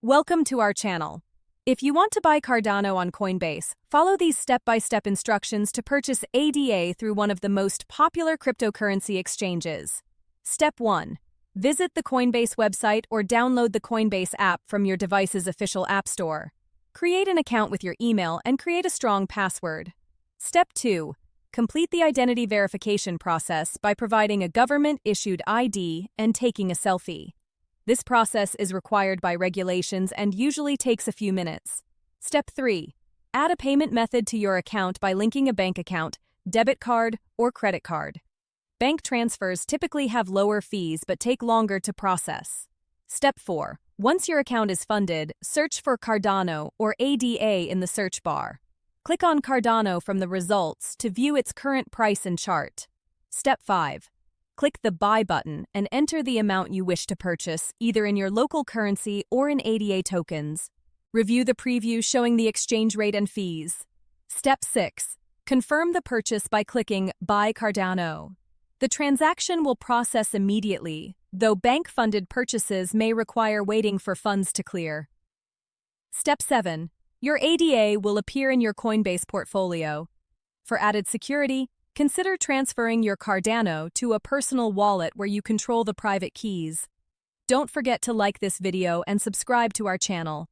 Welcome to our channel. If you want to buy Cardano on Coinbase, follow these step-by-step instructions to purchase ADA through one of the most popular cryptocurrency exchanges. Step 1. Visit the Coinbase website or download the Coinbase app from your device's official app store. Create an account with your email and create a strong password. Step 2. Complete the identity verification process by providing a government-issued ID and taking a selfie. This process is required by regulations and usually takes a few minutes. Step 3. Add a payment method to your account by linking a bank account, debit card, or credit card. Bank transfers typically have lower fees but take longer to process. Step 4. Once your account is funded, search for Cardano or ADA in the search bar. Click on Cardano from the results to view its current price and chart. Step 5. Click the Buy button and enter the amount you wish to purchase, either in your local currency or in ADA tokens. Review the preview showing the exchange rate and fees. Step 6. Confirm the purchase by clicking Buy Cardano. The transaction will process immediately, though bank-funded purchases may require waiting for funds to clear. Step 7. Your ADA will appear in your Coinbase portfolio. For added security, consider transferring your Cardano to a personal wallet where you control the private keys. Don't forget to like this video and subscribe to our channel.